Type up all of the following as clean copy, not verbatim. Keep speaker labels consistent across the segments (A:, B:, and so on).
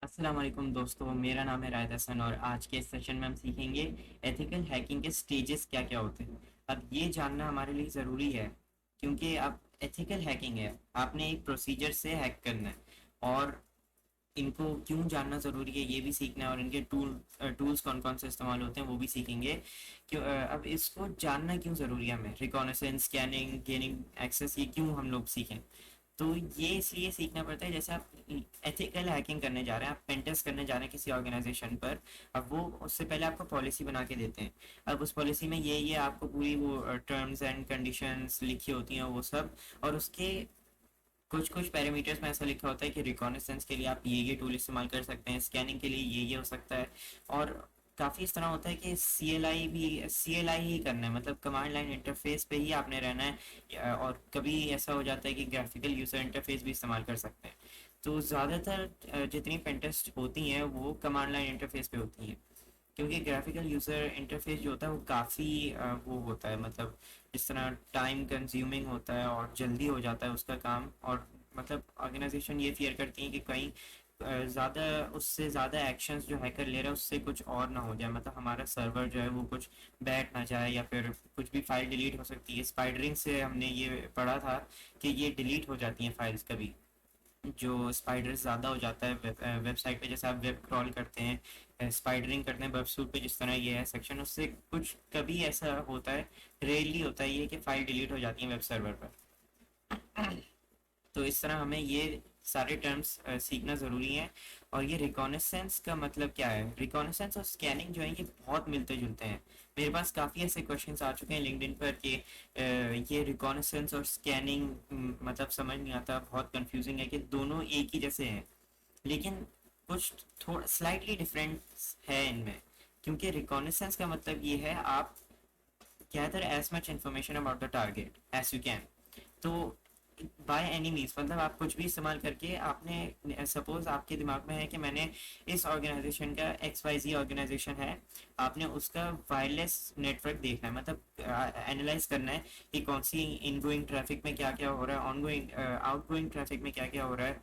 A: अस्सलाम वालेकुम दोस्तों, मेरा नाम है रायद हसन और आज के इस सेशन में हम सीखेंगे एथिकल हैकिंग के स्टेजेस क्या क्या होते हैं। अब ये जानना हमारे लिए ज़रूरी है क्योंकि अब एथिकल हैकिंग है, आपने एक प्रोसीजर से हैक करना है और इनको क्यों जानना ज़रूरी है ये भी सीखना है और इनके टूल्स कौन कौन से इस्तेमाल होते हैं वो भी सीखेंगे। क्यों अब इसको जानना क्यों ज़रूरी है, हमें रिकॉनेसेंस, स्कैनिंग, गेनिंग एक्सेस, ये क्यों हम लोग सीखें। तो ये इसलिए सीखना पड़ता है, जैसे आप एथिकल हैकिंग करने जा रहे हैं, आप पेन टेस्ट करने जा रहे हैं किसी ऑर्गेनाइजेशन पर। अब वो उससे पहले आपको पॉलिसी बना के देते हैं। अब उस पॉलिसी में ये आपको पूरी वो टर्म्स एंड कंडीशंस लिखी होती हैं वो सब, और उसके कुछ कुछ पैरामीटर्स में ऐसा लिखा होता है कि रिकॉनेसेंस के लिए आप ये टूल इस्तेमाल कर सकते हैं, स्कैनिंग के लिए ये हो सकता है। और काफ़ी इस तरह होता है कि सी एल आई ही करना है, मतलब कमांड लाइन इंटरफेस पे ही आपने रहना है। और कभी ऐसा हो जाता है कि ग्राफिकल यूज़र इंटरफेस भी इस्तेमाल कर सकते हैं। तो ज़्यादातर जितनी पेंटेस्ट होती हैं वो कमांड लाइन इंटरफेस पे होती हैं, क्योंकि ग्राफिकल यूज़र इंटरफेस जो होता है वो काफ़ी वो होता है, मतलब इस तरह टाइम कंज्यूमिंग होता है और जल्दी हो जाता है उसका काम। और मतलब ऑर्गेनाइजेशन ये फियर करती है कि कहीं ज़्यादा उससे ज़्यादा एक्शंस जो हैकर ले रहा है उससे कुछ और ना हो जाए, मतलब हमारा सर्वर जो है वो कुछ बैठ ना जाए या फिर कुछ भी फाइल डिलीट हो सकती है। स्पाइडरिंग से हमने ये पढ़ा था कि ये डिलीट हो जाती हैं फाइल्स कभी, जो स्पाइडर ज़्यादा हो जाता है वेबसाइट पे। जैसे आप वेब क्रॉल करते हैं, स्पाइडरिंग करते हैं वेबसूट पे, जिस तरह ये है सेक्शन, उससे कुछ कभी ऐसा होता है, रेयरली होता है ये कि फाइल डिलीट हो जाती है वेब सर्वर पर। तो इस तरह हमें ये सारे टर्म्स सीखना ज़रूरी है। और ये रिकॉनेसेंस का मतलब क्या है, रिकॉनेसेंस और स्कैनिंग जो है ये बहुत मिलते जुलते हैं। मेरे पास काफ़ी ऐसे क्वेश्चंस आ चुके हैं लिंक्डइन पर कि ये रिकॉनेसेंस और स्कैनिंग मतलब समझ नहीं आता, बहुत कंफ्यूजिंग है कि दोनों एक ही जैसे हैं, लेकिन कुछ थोड़ा स्लाइटली डिफरेंस है इनमें। क्योंकि रिकॉनेसेंस का मतलब ये है आप gather as much information about the target as you can. तो बाय एनी मीन्स मतलब आप कुछ भी इस्तेमाल करके, आपने सपोज आपके दिमाग में है कि मैंने इस ऑर्गेनाइजेशन का XYZ ऑर्गेनाइजेशन है, आपने उसका वायरलेस नेटवर्क देखना है, मतलब एनालाइज करना है कि कौन सी इनगोइंग ट्रैफिक में क्या क्या हो रहा है, ऑनगोइंग आउटगोइंग ट्रैफिक में क्या क्या हो रहा है,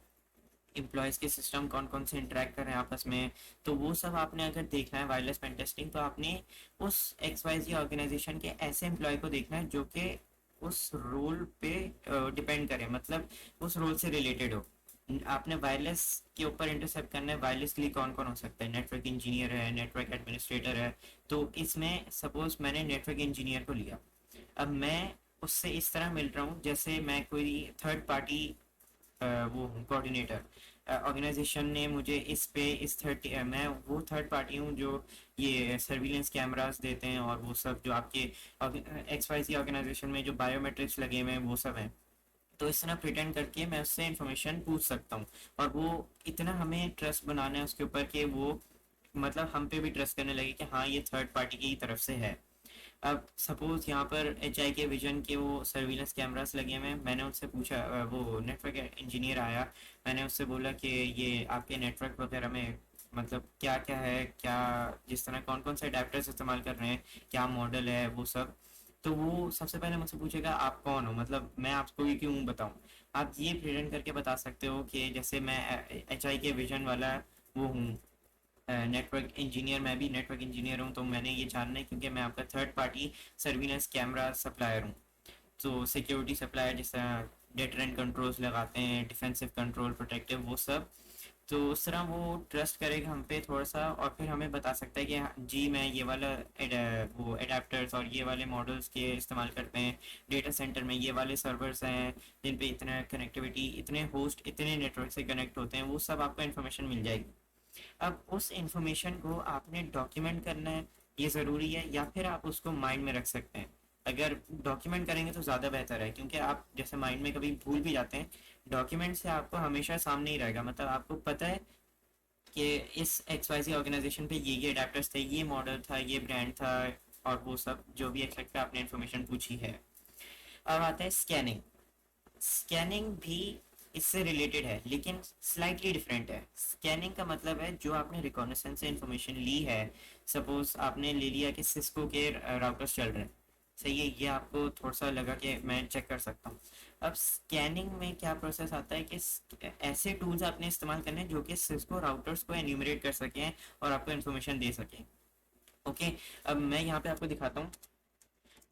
A: एम्प्लॉयज़ के सिस्टम कौन कौन से इंटरेक्ट कर रहे हैं आपस में। तो वो सब आपने अगर देखना है वायरलेस पेन टेस्टिंग, तो आपने उस XYZ ऑर्गेनाइजेशन के ऐसे एम्प्लॉय को देखना है जो कि उस रोल पे डिपेंड करे, मतलब उस रोल से रिलेटेड हो। आपने वायरलेस के ऊपर इंटरसेप्ट करना है, वायरलेस के लिए कौन कौन हो सकता है, नेटवर्क इंजीनियर है, नेटवर्क एडमिनिस्ट्रेटर है। तो इसमें सपोज मैंने नेटवर्क इंजीनियर को लिया, अब मैं उससे इस तरह मिल रहा हूँ जैसे मैं कोई थर्ड पार्टी वो हूँ कोऑर्डिनेटर। ऑर्गेनाइजेशन ने मुझे इस पे इस थर्ड मैं वो थर्ड पार्टी हूँ जो ये सर्विलेंस कैमरास देते हैं और वो सब जो आपके XYZ ऑर्गेनाइजेशन में जो बायोमेट्रिक्स लगे हुए हैं वो सब हैं। तो इस तरह प्रिटेंड करके मैं उससे इन्फॉर्मेशन पूछ सकता हूँ, और वो इतना हमें ट्रस्ट बनाना है उसके ऊपर कि वो मतलब हम पे भी ट्रस्ट करने लगे कि हाँ ये थर्ड पार्टी की तरफ से है। अब सपोज यहाँ पर HI के विजन के वो सर्विलेंस कैमरास लगे हुए हैं, मैंने उससे पूछा, वो नेटवर्क इंजीनियर आया, मैंने उससे बोला कि ये आपके नेटवर्क वगैरह में मतलब क्या क्या है, क्या जिस तरह कौन कौन से अडेप्टर्स इस्तेमाल कर रहे हैं, क्या मॉडल है वो सब। तो वो सबसे पहले मुझसे पूछेगा आप कौन हो, मतलब मैं आपको ये क्यों बताऊं। आप ये प्रेजेंट करके बता सकते हो कि जैसे मैं HI के विजन वाला वो हूँ, नेटवर्क इंजीनियर, मैं भी नेटवर्क इंजीनियर हूँ, तो मैंने ये जानना है क्योंकि मैं आपका third party surveillance camera supplier हूँ। तो सिक्योरिटी सप्लायर जिस तरह डेटरेंट कंट्रोल्स लगाते हैं, डिफेंसिव कंट्रोल, प्रोटेक्टिव, वो सब। तो उस तरह वो ट्रस्ट करेगा हम पे थोड़ा सा, और फिर हमें बता सकता है कि हाँ, जी मैं ये वाला वो एडाप्टर्स और ये वाले मॉडल्स के इस्तेमाल करते हैं, डेटा सेंटर में ये वाले सर्वर्स हैं जिन पे इतना कनेक्टिविटी, इतने होस्ट इतने नेटवर्क से कनेक्ट होते हैं, वो सब आपको इन्फॉर्मेशन मिल जाएगी। अब उस इंफॉर्मेशन को आपने डॉक्यूमेंट करना है, ये ज़रूरी है, या फिर आप उसको माइंड में रख सकते हैं। अगर डॉक्यूमेंट करेंगे तो ज़्यादा बेहतर है, क्योंकि आप जैसे माइंड में कभी भूल भी जाते हैं, डॉक्यूमेंट से आपको हमेशा सामने ही रहेगा, मतलब आपको पता है कि इस XYZ ऑर्गेनाइजेशन पे ये अडेप्टर्स थे, ये मॉडल था, ये ब्रांड था, और वो सब जो भी एक्सेट्रा आपने इन्फॉर्मेशन पूछी है। अब आता है स्कैनिंग। स्कैनिंग भी इससे रिलेटेड है लेकिन स्लाइटली डिफरेंट है। स्कैनिंग का मतलब है जो आपने रिकॉनेसेंस से इंफॉर्मेशन ली है, सपोज आपने ले लिया कि सिस्को के राउटर्स चल रहे हैं, सही है, ये आपको थोड़ा सा लगा कि मैं चेक कर सकता हूँ। अब स्कैनिंग में क्या प्रोसेस आता है कि ऐसे टूल्स आपने इस्तेमाल करने हैं जो कि सिस्को राउटर्स को एन्यूमरेट कर सकें और आपको इन्फॉर्मेशन दे सकें। ओके। अब मैं यहाँ पे आपको दिखाता हूँ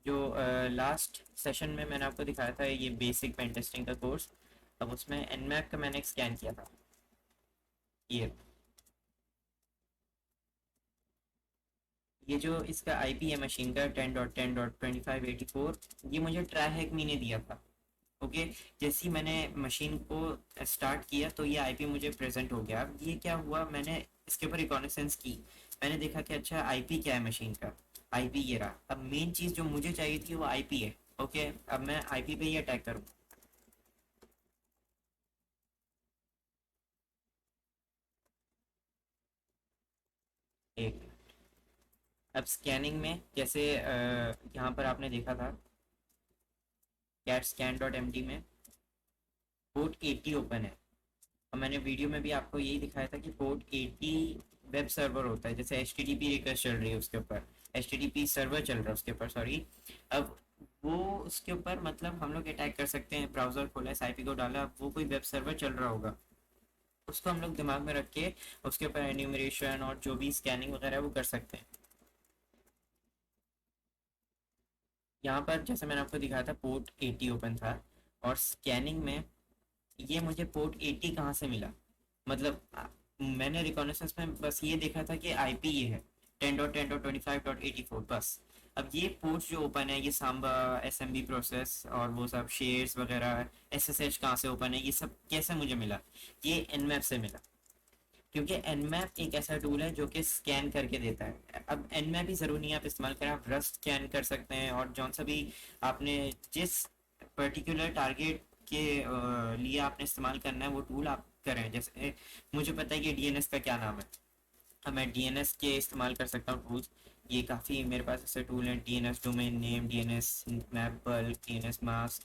A: जो लास्ट सेशन में मैंने आपको दिखाया था, ये बेसिक पेन टेस्टिंग का कोर्स। अब उसमें एनमैप का मैंने एक स्कैन किया था। ये ये जो इसका आईपी है मशीन का 10.10.2584, ये मुझे ट्राई ने दिया था। ओके। जैसे ही मैंने मशीन को स्टार्ट किया तो ये आईपी मुझे प्रेजेंट हो गया। अब ये क्या हुआ, मैंने इसके ऊपर रिकॉग्निसेंस की, मैंने देखा कि अच्छा आईपी क्या है मशीन का। आईपी ये रहा। अब मेन चीज़ जो मुझे चाहिए थी वो आईपी है। ओके। अब मैं आईपी पे ही अटैक करूँ। एक, अब स्कैनिंग में जैसे यहाँ पर आपने देखा था cat scan dot M D में पोर्ट 80 ओपन है। और मैंने वीडियो में भी आपको यही दिखाया था कि पोर्ट 80 वेब सर्वर होता है, जैसे H T T P request चल रही है उसके ऊपर, H T T P server चल रहा है उसके ऊपर, सॉरी। अब वो उसके ऊपर मतलब हम लोग अटैक कर सकते हैं। ब्राउजर खोला, एस आई पी को डाला, वो कोई वेब सर्वर चल रहा होगा, उसको हम लोग दिमाग में रख के उसके ऊपर एन्यूमरेशन और जो भी स्कैनिंग वगैरह है वो कर सकते हैं। यहाँ पर जैसे मैंने आपको दिखाया था पोर्ट 80 ओपन था, और स्कैनिंग में ये मुझे पोर्ट 80 कहाँ से मिला, मतलब मैंने रिकॉग्निसेंस में बस ये देखा था कि आईपी ये है 10.10.25.84 बस। अब ये पोर्ट्स जो ओपन है, ये Samba S M B process और वो सब शेयर्स वगैरह एस एस एच कहाँ से ओपन है, ये सब कैसे मुझे मिला, ये एनमैप से मिला। क्योंकि एनमैप एक ऐसा टूल है जो कि स्कैन करके देता है। अब एनमैप ही ज़रूरी नहीं है आप इस्तेमाल करें, आप रस्ट स्कैन कर सकते हैं, और जौन सा भी आपने जिस पर्टिकुलर टारगेट के लिए आपने इस्तेमाल करना है वो टूल आप करें। जैसे मुझे पता है कि डीएनएस का क्या नाम है, अब मैं डीएनएस के इस्तेमाल कर सकता हूँ टूल्स। ये काफ़ी मेरे पास ऐसे टूल हैं, DNS domain name, DNS map bulk, DNS mask,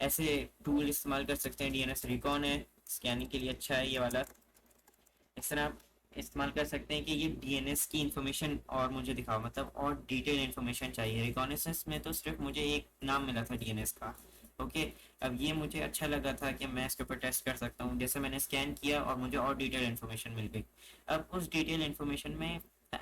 A: ऐसे टूल इस्तेमाल कर सकते हैं। डीएनएस रिकॉन है, स्कैनिंग के लिए अच्छा है ये वाला। इस तरह आप इस्तेमाल कर सकते हैं कि ये डीएनएस की इंफॉर्मेशन और मुझे दिखाओ, मतलब और डिटेल इंफॉर्मेशन चाहिए। रिकॉनेसेंस में तो सिर्फ मुझे एक नाम मिला था डीएनएस का। ओके। अब ये मुझे अच्छा लगा था कि मैं इसके ऊपर टेस्ट कर सकता हूँ, जैसे मैंने स्कैन किया और मुझे और डिटेल इन्फॉर्मेशन मिल गई। अब उस डिटेल इन्फॉर्मेशन में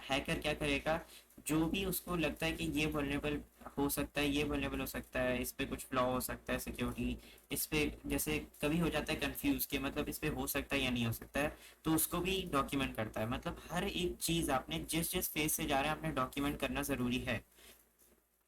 A: हैकर क्या करेगा, जो भी उसको लगता है कि ये वल्नरेबल हो सकता है, ये वल्नरेबल हो सकता है, इस पे कुछ फ्लॉ हो सकता है सिक्योरिटी, इस पे जैसे कभी हो जाता है कंफ्यूज कि मतलब इस पे हो सकता है या नहीं हो सकता है, तो उसको भी डॉक्यूमेंट करता है। मतलब हर एक चीज़ आपने जिस जिस फेज से जा रहे हैं आपने डॉक्यूमेंट करना ज़रूरी है।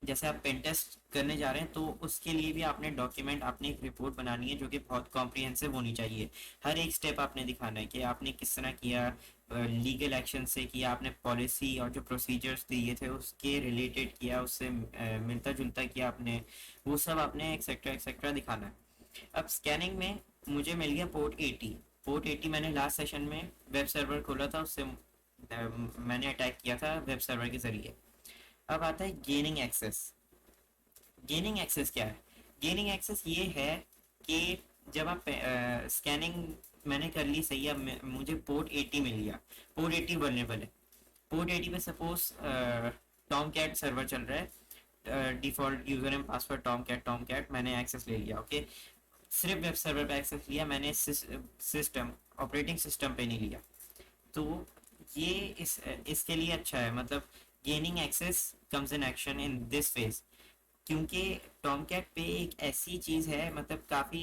A: जैसे आप पेन टेस्ट करने जा रहे हैं तो उसके लिए भी आपने डॉक्यूमेंट, आपने एक रिपोर्ट बनानी है जो कि बहुत कॉम्प्रिहेंसिव होनी चाहिए। हर एक स्टेप आपने दिखाना है कि आपने किस तरह किया, लीगल एक्शन से किया, आपने पॉलिसी और जो प्रोसीजर्स दिए थे उसके रिलेटेड किया, उससे मिलता जुलता किया आपने, वो सब आपने एक्सेट्रा एक्सेट्रा दिखाना है। अब स्कैनिंग में मुझे मिल गया पोर्ट 80। पोर्ट 80 मैंने लास्ट सेशन में वेब सर्वर खोला था, उससे मैंने अटैक किया था वेब सर्वर के ज़रिए। अब आता है गेनिंग एक्सेस। गेनिंग एक्सेस क्या है? गेनिंग एक्सेस ये है कि जब आप स्कैनिंग मैंने कर ली, सही है, मुझे पोर्ट 80 मिल गया, पोर्ट 80 वल्नरेबल है। पोर्ट 80 पे सपोज टॉम कैट सर्वर चल रहा है, default user and password Tomcat मैंने एक्सेस ले लिया। ओके। सिर्फ वेब सर्वर पे एक्सेस लिया मैंने, सिस्टम ऑपरेटिंग सिस्टम पे नहीं लिया। तो ये इसके लिए अच्छा है, मतलब gaining access comes in action in this phase. क्योंकि टॉमकैट पे एक ऐसी चीज़ है, मतलब काफ़ी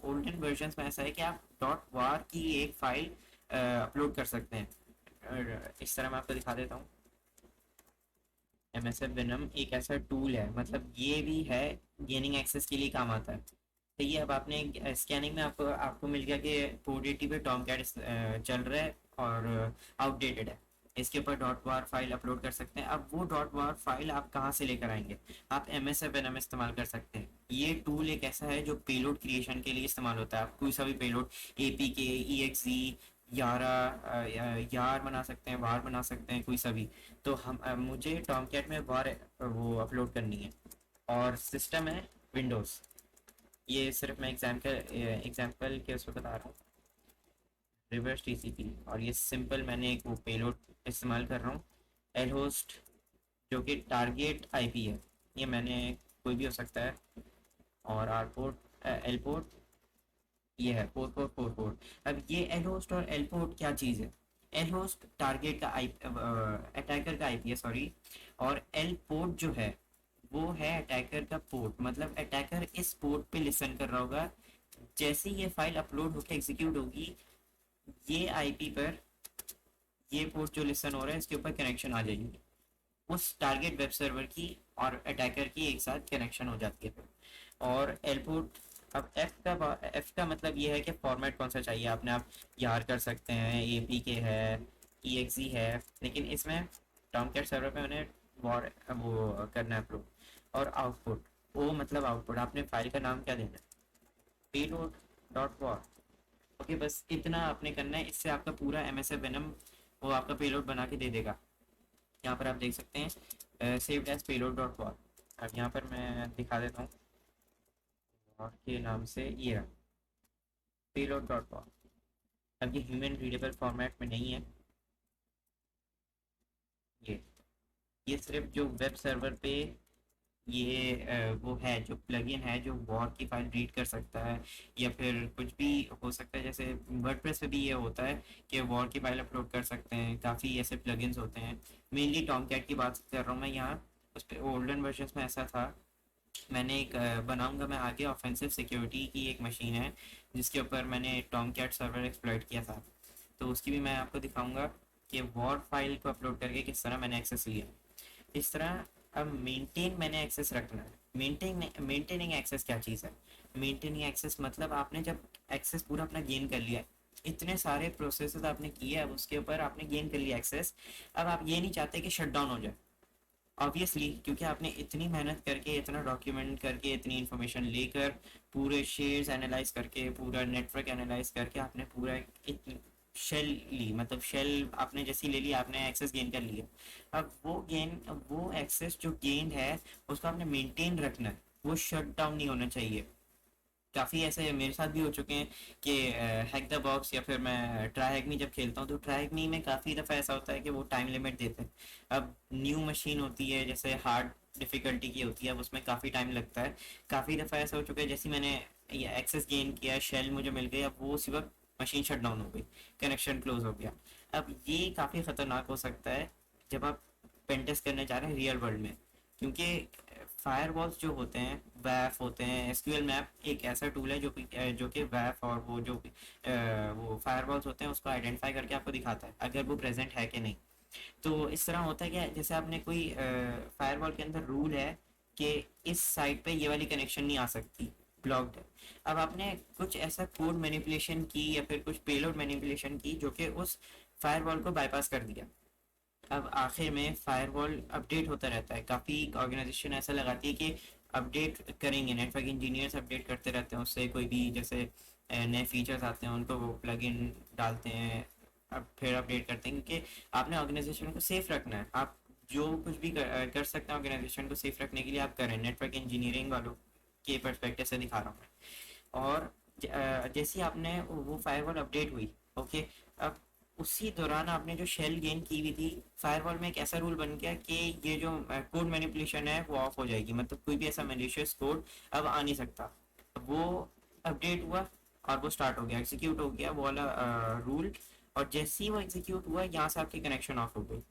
A: ओल्डन वर्जन्स में ऐसा है कि आप डॉट वार की एक फाइल अपलोड कर सकते हैं। और इस तरह मैं आपको दिखा देता हूँ। एम एस एफ वेनम एक ऐसा टूल है, मतलब ये भी है गेनिंग एक्सेस के लिए काम आता है। तो ये अब आपने स्कैनिंग में आपको आपको मिल गया कि पोर्ट 80 पे टॉमकैट चल रहा है और आउटडेटेड है, इसके ऊपर डॉट वार फाइल अपलोड कर सकते हैं। अब वो डॉट वार फाइल आप कहाँ से लेकर आएंगे, आप M S F N M इस्तेमाल कर सकते हैं। ये टूल एक ऐसा है जो पेलोड क्रिएशन के लिए इस्तेमाल होता है। आप कोई सा भी पेलोड, ए पी के, ई एक्स जी, यारा, यार बना सकते हैं, वार बना सकते हैं, कोई सा भी। तो हम मुझे टॉमकैट में वार वो अपलोड करनी है, और सिस्टम है विंडोज़। ये सिर्फ मैं एग्जाम्पल के उस पर बता रहा हूँ, रिवर्स टीसीपी। और ये सिंपल मैंने एक वो पेलोड इस्तेमाल कर रहा हूँ, एल होस्ट, जो कि टारगेट आईपी है। ये मैंने कोई भी हो सकता है। और आर पोर्ट एल पोर्ट ये है 4444। अब ये एल होस्ट और एल पोर्ट क्या चीज़ है? एल होस्ट टारगेट का आई अटैकर का आईपी है, सॉरी। और एल पोर्ट जो है वो है अटैकर का पोर्ट, मतलब अटैकर इस पोर्ट पे लिसन कर रहा होगा। जैसे ही ये फाइल अपलोड होकर एग्जीक्यूट होगी, ये आईपी पर ये पोर्ट जो लिसन हो रहा है इसके ऊपर कनेक्शन आ जाएगी उस टारगेट वेब सर्वर की, और अटैकर की एक साथ कनेक्शन हो जाती है फिर। और एल पोर्ट, अब एफ का मतलब ये है कि फॉर्मेट कौन सा चाहिए आपने। आप यार कर सकते हैं, ए पी के है, ई एक्स है, लेकिन इसमें टॉमकैट सर्वर पे मैंने वॉर वो करना है अपलोड। और आउटपुट, ओ मतलब आउटपुट, आपने फाइल का नाम क्या देना है? Payload dot war. ओके, बस इतना आपने करना है, इससे आपका पूरा एम एस एफ वेनम वो आपका पेलोड बना के दे देगा। यहाँ पर आप देख सकते हैं saved as payload dot war. अब यहाँ पर मैं दिखा देता हूँ वॉर के नाम से, ये रहा पेलोड डॉट वॉर। अब ये ह्यूमन रीडेबल फॉर्मेट में नहीं है। ये ये सिर्फ जो वेब सर्वर पे ये वो है, जो प्लगइन है जो वॉर की फाइल रीड कर सकता है, या फिर कुछ भी हो सकता है। जैसे वर्डप्रेस पे भी ये होता है कि वॉर की फाइल अपलोड कर सकते हैं, काफ़ी ऐसे प्लगइन्स होते हैं। मेनली टॉमकैट की बात कर रहा हूँ मैं यहाँ। उस पर ओल्डन वर्जन में ऐसा था। मैंने एक बनाऊंगा मैं आगे, ऑफेंसिव सिक्योरिटी की एक मशीन है जिसके ऊपर मैंने टॉमकैट सर्वर एक्सप्लॉइट किया था, तो उसकी भी मैं आपको दिखाऊंगा कि वॉर फाइल को अपलोड करके किस तरह मैंने एक्सेस लिया। इस तरह अब मेंटेन मैंने एक्सेस रखना है। मेंटेनिंग एक्सेस क्या चीज़ है? मेंटेनिंग एक्सेस मतलब आपने जब एक्सेस पूरा अपना गेन कर लिया, इतने सारे प्रोसेसेस आपने किए, अब उसके ऊपर आपने गेन कर लिया एक्सेस। अब आप ये नहीं चाहते कि शट डाउन हो जाए, ऑब्वियसली, क्योंकि आपने इतनी मेहनत करके, इतना डॉक्यूमेंट करके, इतनी इन्फॉर्मेशन लेकर, पूरे शेयर्स एनालाइज करके, पूरा नेटवर्क एनालाइज करके आपने पूरा शेल ली, मतलब शेल आपने जैसी ले ली, आपने एक्सेस गेन कर लिया। अब वो एक्सेस जो गेन है उसको आपने मेंटेन रखना है, वो शट डाउन नहीं होना चाहिए। काफ़ी ऐसे मेरे साथ भी हो चुके हैं कि हैक द बॉक्स या फिर मैं ट्राई हैक मी जब खेलता हूँ, तो ट्राई हैक मी में काफ़ी दफ़ा ऐसा होता है कि वो टाइम लिमिट देते हैं। अब न्यू मशीन होती है, जैसे हार्ड डिफ़िकल्टी की होती है, अब उसमें काफ़ी टाइम लगता है। काफ़ी दफ़ा ऐसा हो चुका है, जैसे मैंने ये एक्सेस गेन किया, शेल मुझे मिल गई, अब वो उसी वक्त मशीन शट डाउन हो गई, कनेक्शन क्लोज हो गया। अब ये काफ़ी ख़तरनाक हो सकता है जब आप पेन टेस्ट करने जा रहे हैं रियल वर्ल्ड में, क्योंकि फायरवॉल्स जो होते हैं, वैफ होते हैं, एसक्यूएल मैप एक ऐसा टूल है जो कि वैफ और वो जो वो फायरवॉल्स होते हैं उसको आइडेंटिफाई करके आपको दिखाता है अगर वो प्रेजेंट है कि नहीं। तो इस तरह होता है कि जैसे आपने कोई फायरवॉल के अंदर रूल है कि इस साइट पे ये वाली कनेक्शन नहीं आ सकती, ब्लॉक्ड है। अब आपने कुछ ऐसा कोड मैनिपुलेशन की या फिर कुछ पेलोड मैनिपुलेशन की जो कि उस फायरवॉल को बाईपास कर दिया। अब आखिर में फायरवॉल अपडेट होता रहता है, काफ़ी ऑर्गेनाइजेशन ऐसा लगाती है कि अपडेट करेंगे, नेटवर्क इंजीनियर्स अपडेट करते रहते हैं उससे, कोई भी जैसे नए फीचर्स आते हैं उनको वो प्लग इन डालते हैं, अब फिर अपडेट करते हैं, क्योंकि आपने ऑर्गेनाइजेशन को सेफ रखना है। आप जो कुछ भी कर सकते हैं ऑर्गेनाइजेशन को सेफ रखने के लिए आप करें, नेटवर्क इंजीनियरिंग वालों के परस्पेक्टिव से दिखा रहा हूँ मैं। और जैसे ही आपने वो फायरवॉल अपडेट हुई, ओके, अब उसी दौरान आपने जो शेल गेन की हुई थी, फायरवॉल में एक ऐसा रूल बन गया कि ये जो कोड मैनिपुलेशन है वो ऑफ हो जाएगी, मतलब कोई भी ऐसा मैलिशियस कोड अब आ नहीं सकता। वो अपडेट हुआ और वो स्टार्ट हो गया, एग्जीक्यूट हो गया वो वाला रूल। और जैसे ही वो एग्जीक्यूट हुआ, यहाँ से आपकी कनेक्शन ऑफ हो गई,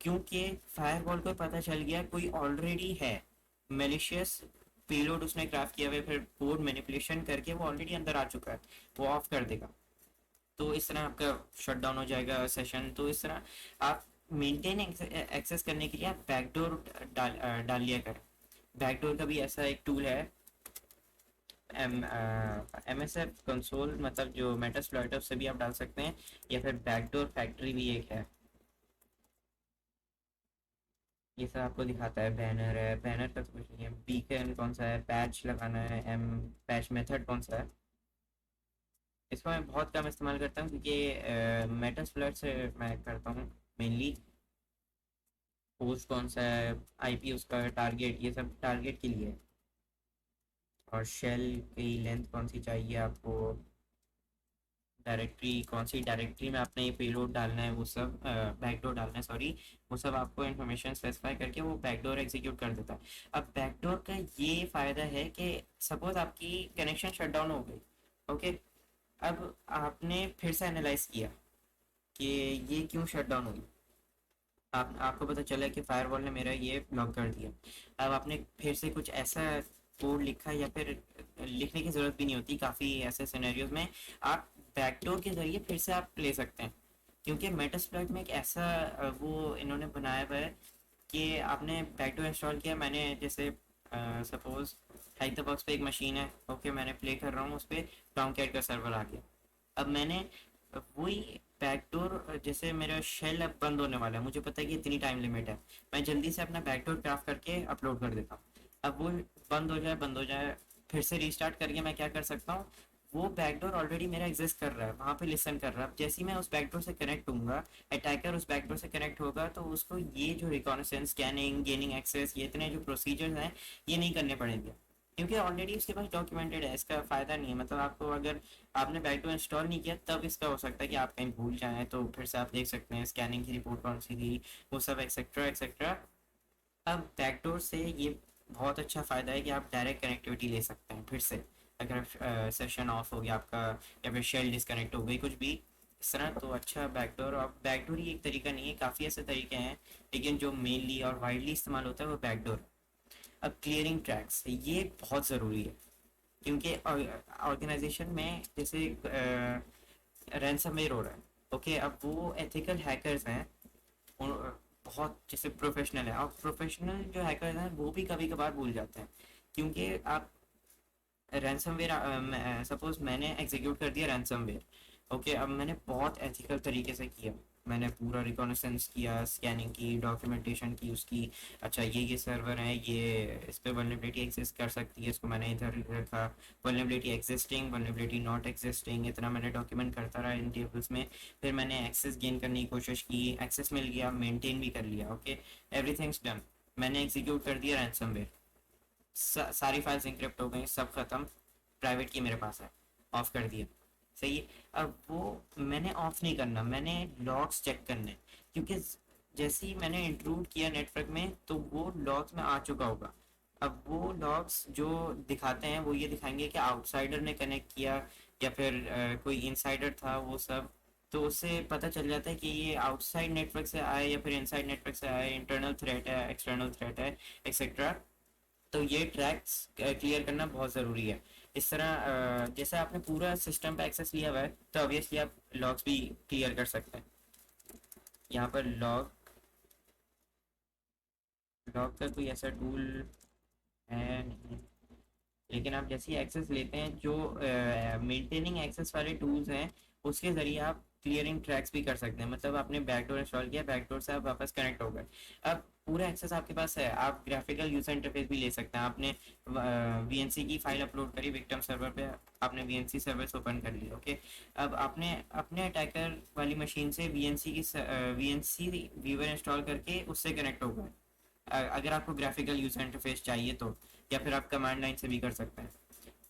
A: क्योंकि फायरवॉल को पता चल गया कोई ऑलरेडी है मेलिशियस पेलोड उसने क्राफ्ट किया हुआ है, फिर कोड मैनिपुलेशन करके वो ऑलरेडी अंदर आ चुका है, वो ऑफ कर देगा। तो इस तरह आपका शट डाउन हो जाएगा सेशन। तो इस तरह आप मेंटेन एक्सेस करने के लिए आप बैकडोर डाल लिया करें। बैकडोर का भी ऐसा एक टूल है, एम एस एफ कंसोल, मतलब जो मेटास्प्लॉइट है उससे भी आप डाल सकते हैं, या फिर बैकडोर फैक्ट्री भी एक है। ये सब आपको दिखाता है, बैनर है, बैनर का तो कुछ नहीं है, बीकन कौन सा है, पैच लगाना है, एम पैच मेथड कौन सा है। इसको मैं बहुत कम इस्तेमाल करता हूँ क्योंकि मेटास्प्लॉइट से मैं करता हूँ मेनली। होस्ट कौन सा है, आईपी उसका, टारगेट, ये सब टारगेट के लिए है। और शेल की लेंथ कौन सी चाहिए आपको, डायरेक्टरी, कौन सी डायरेक्टरी में आपने ये पेलोड डालना है, वो सब बैकडोर डालना है, सॉरी, वो सब आपको इन्फॉर्मेशन स्पेसिफाई करके वो बैकडोर एग्जीक्यूट कर देता है। अब बैकडोर का ये फ़ायदा है कि सपोज आपकी कनेक्शन शट डाउन हो गई, ओके, अब आपने फिर से एनालाइज किया कि ये क्यों शट डाउन हुई, आपको पता चला कि फायरवॉल ने मेरा ये ब्लॉक कर दिया। अब आपने फिर से कुछ ऐसा कोड लिखा, या फिर लिखने की ज़रूरत भी नहीं होती काफ़ी ऐसे सिनेरियोज में, आप बैकडोर के ज़रिए फिर से आप ले सकते हैं। क्योंकि मेटास्प्लॉइट में एक ऐसा वो इन्होंने बनाया हुआ है कि आपने बैकडोर इंस्टॉल किया, मैंने जैसे सपोज हाइक द बॉक्स पे एक मशीन है, ओके, मैंने प्ले कर रहा हूँ उस पर, टॉमकैट का सर्वर आ गया। अब मैंने वही बैकडोर, जैसे मेरा शेल अब बंद होने वाला है, मुझे पता है कि इतनी टाइम लिमिट है, मैं जल्दी से अपना बैकडोर क्राफ्ट करके अपलोड कर देता हूँ। अब वो बंद हो जाए, फिर से रीस्टार्ट करके मैं क्या कर सकता हूँ, वो बैकडोर ऑलरेडी मेरा एग्जिस्ट कर रहा है, वहाँ पे लिसन कर रहा है। अब जैसे ही मैं उस बैकडोर से कनेक्ट होऊंगा, अटैकर उस बैकडोर से कनेक्ट होगा, तो उसको ये जो रिकॉनेसेंस, स्कैनिंग, गेनिंग एक्सेस, ये इतने जो प्रोसीजर्स हैं, ये नहीं करने पड़ेंगे, क्योंकि ऑलरेडी उसके पास डॉक्यूमेंटेड है। इसका फ़ायदा नहीं है, मतलब आपको अगर आपने बैकडोर इंस्टॉल नहीं किया तब इसका हो सकता है कि आप कहीं भूल जाएं, तो फिर से आप देख सकते हैं स्कैनिंग की रिपोर्ट कौन सी थी, वो सब एक्सेट्रा एक्सेट्रा। अब बैकडोर से ये बहुत अच्छा फ़ायदा है कि आप डायरेक्ट कनेक्टिविटी ले सकते हैं फिर से, अगर सेशन ऑफ हो गया आपका, या फिर शेल डिस्कनेक्ट हो गई, कुछ भी इस तरह, तो अच्छा बैकडोर। और बैकडोर ही एक तरीका नहीं है, काफ़ी ऐसे तरीके हैं, लेकिन जो मेनली और वाइडली इस्तेमाल होता है वो बैकडोर। अब क्लियरिंग ट्रैक्स ये बहुत ज़रूरी है, क्योंकि ऑर्गेनाइजेशन में जैसे रैंसमवेयर हो रहा है, ओके, अब वो एथिकल हैकर्स हैं, बहुत जैसे प्रोफेशनल है, और प्रोफेशनल जो हैकर्स हैं वो भी कभी कभार भूल जाते हैं। क्योंकि आप रैंसमवेयर, सपोज मैंने एग्जीक्यूट कर दिया रैंसमवेयर, ओके, अब मैंने बहुत एथिकल तरीके से किया, मैंने पूरा रिकॉनेसेंस किया, स्कैनिंग की, डॉक्यूमेंटेशन की उसकी, अच्छा ये सर्वर है, ये इस पे वल्नरेबिलिटी एग्जिस्ट कर सकती है, इसको मैंने इधर रखा, vulnerability existing, vulnerability not existing, इतना मैंने डॉक्यूमेंट करता रहा इन टेबल्स में। फिर मैंने एक्सेस गेन करने की कोशिश की, एक्सेस मिल गया, मेंटेन भी कर लिया, ओके, एवरीथिंग्स डन, मैंने एग्जीक्यूट कर दिया रैंसमवेयर, सारी फाइल्स इंक्रिप्ट हो गई, सब खत्म, प्राइवेट की मेरे पास है, ऑफ कर दिया, सही है। अब वो मैंने ऑफ नहीं करना, मैंने लॉग्स चेक करने हैं, क्योंकि जैसे ही मैंने इंक्लूड किया नेटवर्क में तो वो लॉग्स में आ चुका होगा। अब वो लॉग्स जो दिखाते हैं वो ये दिखाएंगे कि आउटसाइडर ने कनेक्ट किया, या फिर कोई इनसाइडर था, वो सब, तो उससे पता चल जाता है कि ये आउटसाइड नेटवर्क से आए या फिर इनसाइड नेटवर्क से आए, इंटरनल थ्रेट है, एक्सटर्नल थ्रेट है, एक्सेट्रा। तो ये ट्रैक्स क्लियर करना बहुत ज़रूरी है। इस तरह जैसे आपने पूरा सिस्टम पे एक्सेस लिया हुआ है, तो ऑब्वियसली आप लॉग्स भी क्लियर कर सकते हैं। यहाँ पर लॉग लॉग का कोई ऐसा टूल है नहीं, लेकिन आप जैसे ही एक्सेस लेते हैं, जो मेंटेनिंग एक्सेस वाले टूल्स हैं, उसके ज़रिए आप क्लियरिंग ट्रैक्स भी कर सकते हैं। मतलब आपने बैकडोर इंस्टॉल किया, बैकडोर से आप वापस कनेक्ट हो गए, अब पूरा एक्सेस आपके पास है, आप ग्राफिकल यूजर इंटरफेस भी ले सकते हैं। आपने वीएनसी की फाइल अपलोड करी विक्टिम सर्वर पे, आपने वीएनसी सर्विस ओपन कर ली, ओके, अब आपने अपने अटैकर वाली मशीन से वीएनसी व्यूअर इंस्टॉल करके उससे कनेक्ट हो गए, अगर आपको ग्राफिकल यूजर इंटरफेस चाहिए तो, या फिर आप कमांड लाइन से भी कर सकते हैं।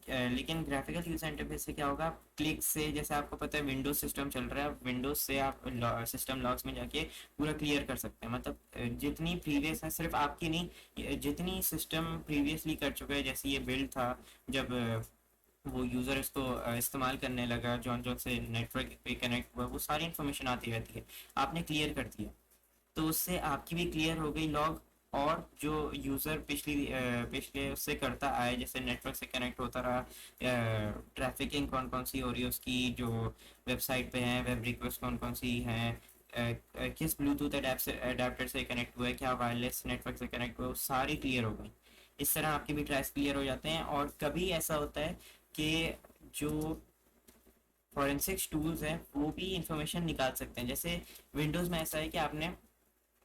A: लेकिन ग्राफिकल यूजर इंटरफेस से क्या होगा, क्लिक से, जैसे आपको पता है विंडोज सिस्टम चल रहा है, विंडोज से आप सिस्टम लॉग्स में जाके पूरा क्लियर कर सकते हैं। मतलब जितनी प्रीवियस है, सिर्फ आपकी नहीं, जितनी सिस्टम प्रीवियसली कर चुका है, जैसे ये बिल्ड था, जब वो यूज़र इसको इस्तेमाल करने लगा, जॉन जॉन से नेटवर्क पे कनेक्ट हुआ, वो सारी इन्फॉर्मेशन आती रहती है, आपने क्लियर कर दिया, तो उससे आपकी भी क्लियर हो गई लॉग। और जो यूज़र पिछले उससे करता आए, जैसे नेटवर्क से कनेक्ट होता रहा, ट्रैफिकिंग कौन कौन सी हो रही है उसकी, जो वेबसाइट पे है, वेब रिक्वेस्ट कौन कौन सी हैं, किस ब्लूटूथ अडेप्टर से कनेक्ट हुआ है, क्या वायरलेस नेटवर्क से कनेक्ट हुआ है, वो सारी क्लियर हो गई। इस तरह आपके भी ट्रैक्स क्लियर हो जाते हैं। और कभी ऐसा होता है कि जो फॉरेंसिक्स टूल्स हैं वो भी इंफॉर्मेशन निकाल सकते हैं। जैसे विंडोज़ में ऐसा है कि आपने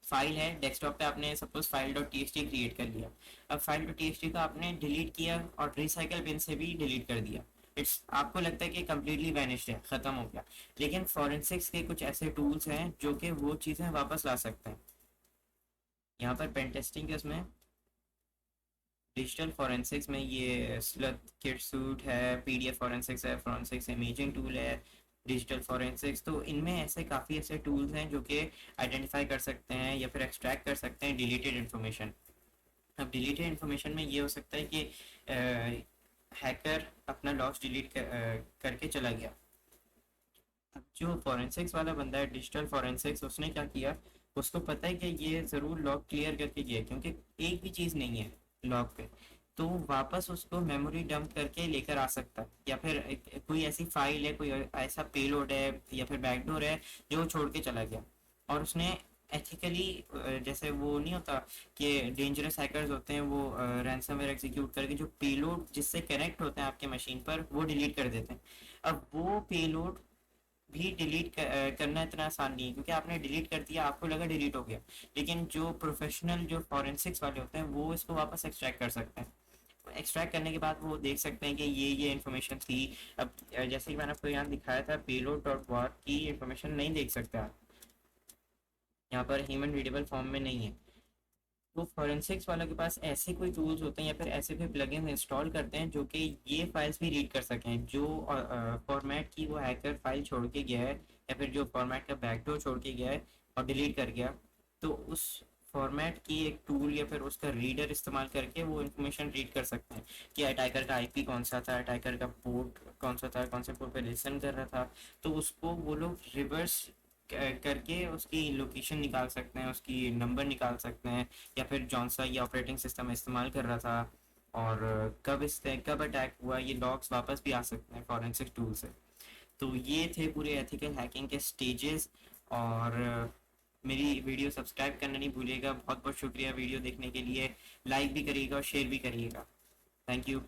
A: फाइल है डेस्कटॉप पे, आपने suppose file dot T create कर लिया, अब फाइल डॉट टी को आपने डिलीट किया और रिसाइकल बिन से भी डिलीट कर दिया, इट्स आपको लगता है कि कम्प्लीटली वैनिश्ड है, ख़त्म हो गया, लेकिन फॉरेंसिक्स के कुछ ऐसे टूल्स हैं जो कि वो चीज़ें वापस ला सकते हैं। यहाँ पर पेन टेस्टिंग के उसमें, डिजिटल फॉरेंसिक्स में ये स्लथ किट सूट है, पीडीएफ फॉरेंसिक्स है, फॉरेंसिक्स इमेजिंग टूल है, डिजिटल फॉरेंसिक्स, तो इनमें ऐसे काफ़ी ऐसे टूल्स हैं जो कि आइडेंटिफाई कर सकते हैं या फिर एक्सट्रैक्ट कर सकते हैं डिलीटेड इन्फॉर्मेशन। अब डिलीटेड इन्फॉर्मेशन में ये हो सकता है कि हैकर अपना लॉग्स डिलीट करके चला गया। अब जो फॉरेंसिक्स वाला बंदा है, डिजिटल फॉरेंसिक्स, उसने क्या किया, उसको पता है कि ये ज़रूर लॉग क्लियर करके गया है, क्योंकि एक भी चीज़ नहीं है लॉग पे, तो वापस उसको मेमोरी डंप करके लेकर आ सकता है, या फिर कोई ऐसी फाइल है, कोई ऐसा पेलोड है या फिर बैकडोर है जो वो छोड़ के चला गया। और उसने एथिकली, जैसे वो नहीं होता कि डेंजरस हैकर्स होते हैं, वो रैंसमवेयर एग्जीक्यूट करके जो पेलोड जिससे कनेक्ट होते हैं आपके मशीन पर वो डिलीट कर देते हैं। अब वो पेलोड भी डिलीट करना इतना आसान नहीं है, क्योंकि आपने डिलीट कर दिया, आपको लगा डिलीट हो गया, लेकिन जो प्रोफेशनल जो फॉरेंसिक्स वाले होते हैं वो इसको वापस एक्सट्रैक्ट कर सकते हैं। एक्सट्रैक्ट करने के बाद वो देख सकते हैं कि ये इन्फॉर्मेशन थी। अब जैसे कि मैंने आपको यहाँ दिखाया था, पेलोड डॉट वार की इन्फॉर्मेशन नहीं देख सकते आप, यहाँ पर ह्यूमन रीडेबल फॉर्म में नहीं है। वो फॉरेंसिक्स वालों के पास ऐसे कोई टूल्स होते हैं या फिर ऐसे कोई प्लगइन इंस्टॉल करते हैं जो कि ये फाइल्स भी रीड कर सकें, जो फॉर्मेट की वो हैकर फाइल छोड़ के गया है, या फिर जो फॉर्मेट का बैकडोर छोड़ के गया है और डिलीट कर गया, तो उस फॉर्मेट की एक टूल या फिर उसका रीडर इस्तेमाल करके वो इन्फॉर्मेशन रीड कर सकते हैं कि अटैकर का आईपी कौन सा था, अटैकर का पोर्ट कौन सा था, कौन से पोर्ट पे लिसन कर रहा था। तो उसको वो लोग रिवर्स करके उसकी लोकेशन निकाल सकते हैं, उसकी नंबर निकाल सकते हैं, या फिर जौन सा ये ऑपरेटिंग सिस्टम इस्तेमाल कर रहा था, और कब अटैक हुआ, ये लॉग्स वापस भी आ सकते हैं फॉरेंसिक टूल से। तो ये थे पूरे एथिकल हैकिंग के स्टेजेस। और मेरी वीडियो सब्सक्राइब करना नहीं भूलिएगा। बहुत बहुत शुक्रिया वीडियो देखने के लिए। लाइक भी करिएगा और शेयर भी करिएगा। Thank you.